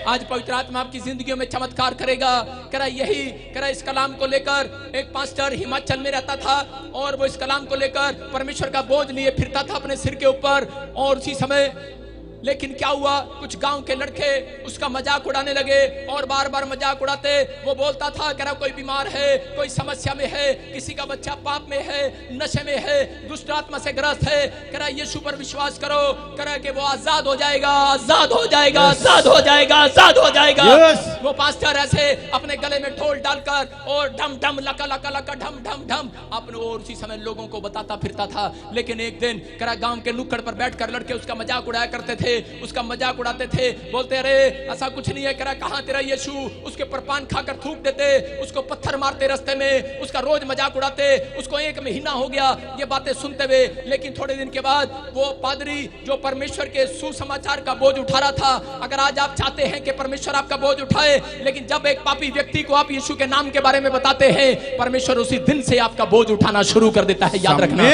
आज पवित्र आत्मा आपकी जिंदगियों में चमत्कार करेगा। कह रहा यही कह रहा इस कलाम को लेकर एक पास्टर हिमाचल में रहता था और वो इस कलाम को लेकर परमेश्वर का बोझ लिए फिरता था अपने सिर के ऊपर। और उसी समय लेकिन क्या हुआ, कुछ गांव के लड़के उसका मजाक उड़ाने लगे और बार बार मजाक उड़ाते। वो बोलता था कह रहा कोई बीमार है, कोई समस्या में है, किसी का बच्चा पाप में है, नशे में है, दुष्ट आत्मा से ग्रस्त है, कह रहा यीशु पर विश्वास करो, कह रहा कि वो आजाद हो जाएगा, आजाद हो जाएगा, आजाद हो जाएगा, आजाद हो जाएगा। वो पास्टर ऐसे अपने गले में ढोल डालकर और ढम ढम लका लका लका ढम ढम ढम अपने और उसी समय लोगों को बताता फिरता था। लेकिन एक दिन कह रहा गांव के नुक्कड़ पर बैठकर लड़के उसका मजाक उड़ाया करते थे, उसका मजाक उड़ाते थे, बोलते अरे ऐसा कुछ नहीं है, कह रहा कहां तेरा यीशु, उसके पर पान खाकर थूक देते, उसको पत्थर मारते रास्ते में, उसका रोज मजाक उड़ाते। उसको 1 महीना हो गया ये बातें सुनते हुए। लेकिन थोड़े दिन के बाद वो पादरी जो परमेश्वर के सुसमाचार का बोझ उठा रहा था, अगर आज आप चाहते हैं कि परमेश्वर आपका बोझ उठाए, लेकिन जब एक पापी व्यक्ति को आप यीशु के नाम के बारे में बताते हैं, परमेश्वर उसी दिन से आपका बोझ उठाना शुरू कर देता है। याद रखना,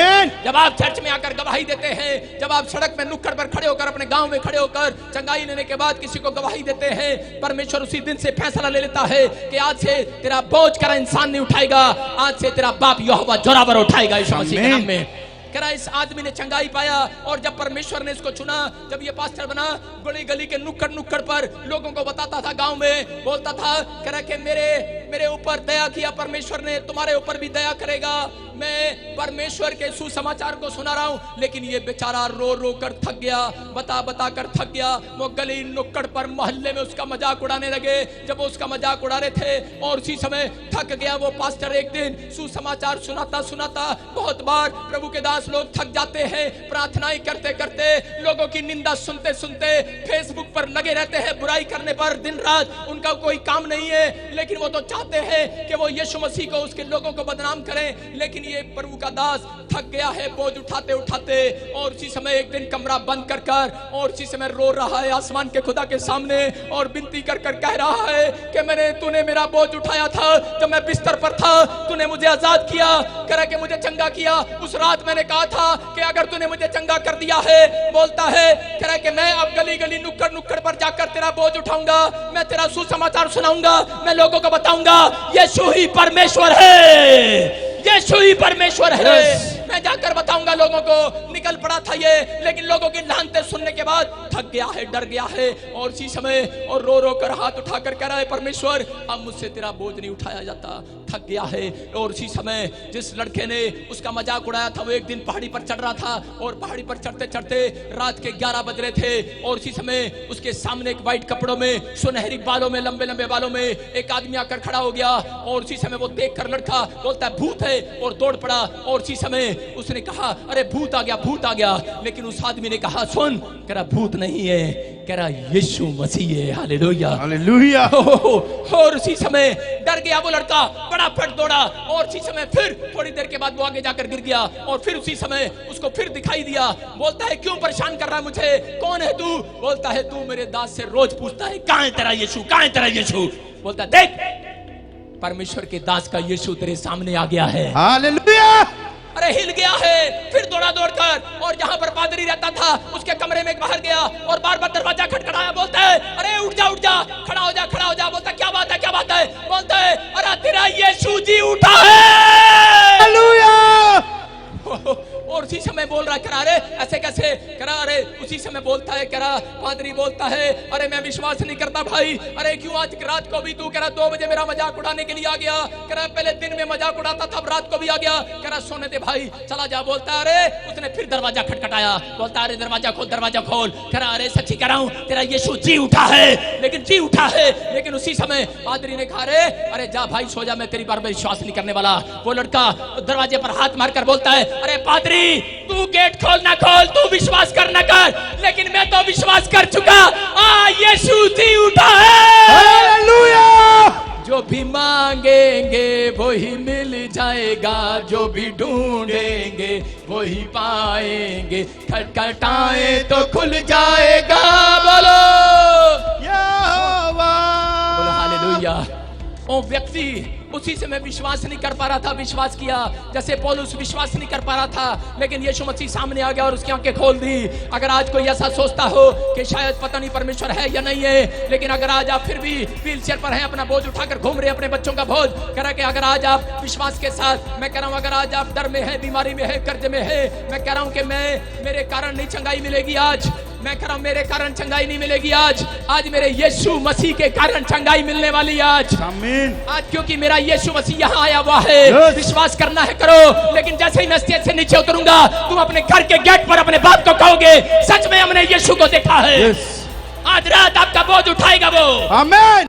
जब आप चर्च में आकर गवाही देते हैं, जब आप सड़क में नुक्कड़ पर खड़े होकर अपने गांव में खड़े होकर चंगाई लेने के बाद किसी को गवाही देते हैं, परमेश्वर उसी दिन से फैसला ले लेता है कि आज से तेरा बोझ करा इंसान नहीं उठाएगा, आज से तेरा बाप यहोवा जोरावर उठाएगा यीशु मसीह के नाम में। कह रहा इस आदमी ने चंगाई पाया और जब परमेश्वर ने इसको चुना, जब ये पास्टर बना, गली गली के नुक्कड़ नुक्कड़ पर लोगों को बताता था, गांव में बोलता था, कह रहा कि मेरे ऊपर दया किया परमेश्वर ने, तुम्हारे ऊपर भी दया करेगा। मैं परमेश्वर के सुसमाचार को सुना रहा हूं। लेकिन ये बेचारा रो रो कर थक गया, बता बता कर थक गया। वो गली नुक्कड़ पर मोहल्ले में उसका मजाक उड़ाने लगे। जब वो उसका मजाक उड़ा रहे थे और उसी समय थक गया वो पास्टर, एक दिन सुसमाचार सुनाता सुनाता, बहुत बार प्रभु के दास लोग थक जाते हैं, प्रार्थनाएं करते करते, लोगों की निंदा सुनते सुनते, फेसबुक पर लगे रहते हैं बुराई करने पर दिन रात, उनका कोई काम नहीं है। लेकिन वो तो चाहते हैं कि वो यीशु मसीह को, उसके लोगों को बदनाम करें। लेकिन ये प्रभु का दास थक गया है बोझ उठाते उठाते, और उसी समय एक दिन कमरा बंद कर कर और उसी समय रो रहा है आसमान के खुदा के सामने और विनती कर कर कह रहा है कि तूने मेरा बोझ उठाया था, जब मैं बिस्तर पर था तूने मुझे आजाद किया, कह के मुझे चंगा किया। उस रात मैंने कहा था कि अगर तूने मुझे चंगा कर दिया है, बोलता है कह कि मैं अब गली गली नुक्कड़ नुक्कड़ पर जाकर तेरा बोझ उठाऊंगा, मैं तेरा सुसमाचार सुनाऊंगा, मैं लोगों को बताऊंगा यीशु ही परमेश्वर है, यीशु ही परमेश्वर है। मैं जाकर बताऊंगा लोगों को। निकल पड़ा था ये, लेकिन लोगों की लानतें सुनने के बाद थक गया है, डर गया है और इसी समय और रो रो कर हाथ उठाकर कह रहा है परमेश्वर अब मुझसे तेरा बोझ नहीं उठाया जाता, थक गया है। और उसी समय जिस लड़के ने उसका मजाक उड़ाया था वो एक दिन पहाड़ी पर चढ़ रहा था और पहाड़ी पर चढ़ते चढ़ते रात के 11 बज रहे थे और उसी समय उसके सामने एक वाइट कपड़ों में, सुनहरी बालों में, लंबे लंबे बालों में एक आदमी आकर खड़ा हो गया और उसी समय वो देख कर लड़का बोलता है भूत है और दौड़ पड़ा। और उसी समय उसने कहा अरे भूत आ गया, भूत आ गया। लेकिन उस आदमी ने कहा सुन, कह रहा भूत नहीं है, कह रहा यीशु मसीह है। Hallelujah hallelujah. और उसी समय डर गया वो लड़का, बड़ा फट दौड़ा और उसी समय फिर थोड़ी देर के बाद वो आगे जाकर गिर गया और फिर उसी समय उसको फिर दिखाई दिया। बोलता है क्यों परेशान कर रहा है मुझे, कौन है तू? बोलता है तू मेरे दास से रोज पूछता है कहां है तेरा यीशु, कहां है तेरा यीशु। बोलता देख परमेश्वर के दास का यीशु तेरे सामने आ गया है। हालेलुया। अरे हिल गया है। फिर दौड़ा दौड़कर और जहां पर पादरी रहता था उसके कमरे में बाहर गया और बार बार दरवाजा खटखटाया। बोलता है अरे उठ जा, खड़ा हो जा, खड़ा हो जा। बोलता क्या बात है, क्या बात है? बोलता है अरे तेरा यीशु जी उठा है। हालेलुया। और उसी समय बोल रहा करा, अरे ऐसे कैसे करा? अरे उसी समय बोलता है करा, पादरी बोलता है अरे मैं विश्वास नहीं करता भाई, अरे क्यों आज रात को भी तू करा 2 बजे मेरा मजाक उड़ाने के लिए आ गया? करा पहले दिन में मजाक उड़ाता था, अब रात को भी आ गया। करा सोने दे भाई, चला जा। बोलता अरे उसने फिर दरवाजा खटखटाया। बोलता अरे दरवाजा खोल, दरवाजा खोल। करा अरे सच्ची कह रहा हूं तेरा यीशु जी उठा है, लेकिन जी उठा है। लेकिन उसी समय पादरी ने कहा अरे जा भाई सो जा, मैं तेरी बार में विश्वास नहीं करने वाला। वो लड़का दरवाजे पर हाथ मारकर बोलता है अरे पादरी तू गेट खोल ना खोल, तू विश्वास कर ना कर, लेकिन मैं तो विश्वास कर चुका, यीशु जी उठा है। हालेलुया। जो भी मांगेंगे वही मिल जाएगा, जो भी ढूंढेंगे वही पाएंगे, खटखटाए तो खुल जाएगा। बोलो यहोवा, बोलो हालेलुया। वो व्यक्ति, उसी से मैं विश्वास नहीं कर पा रहा था, विश्वास किया। जैसे पौलुस विश्वास नहीं कर पा रहा था, लेकिन यीशु मसीह सामने आ गया और उसकी आंखें खोल दी। अगर आज कोई ऐसा सोचता हो कि शायद पता नहीं परमेश्वर है या नहीं है, लेकिन अगर आज आप फिर भी व्हील चेयर पर हैं, अपना बोझ उठाकर घूम रहे हैं, अपने बच्चों का बोझ, कह रहा कि अगर आज आप विश्वास के साथ, मैं कह रहा हूं अगर आज आप डर में है, बीमारी में है, कर्ज में है, मैं कह रहा हूं कि मेरे कारण नहीं चंगाई मिलेगी आज। मैं कह रहा हूं मेरे कारण चंगाई नहीं मिलेगी आज। आज मेरे यीशु मसीह के कारण चंगाई मिलने वाली आज। आमीन। आज क्योंकि मेरा यीशु मसीह यहाँ आया हुआ है। विश्वास करना है करो, लेकिन जैसे ही मैं स्टेज से नीचे उतरूंगा, तुम अपने घर के गेट पर अपने बाप को कहोगे, सच में हमने यीशु को देखा है। आज रात आपका बोझ उठाएगा वो। आमीन।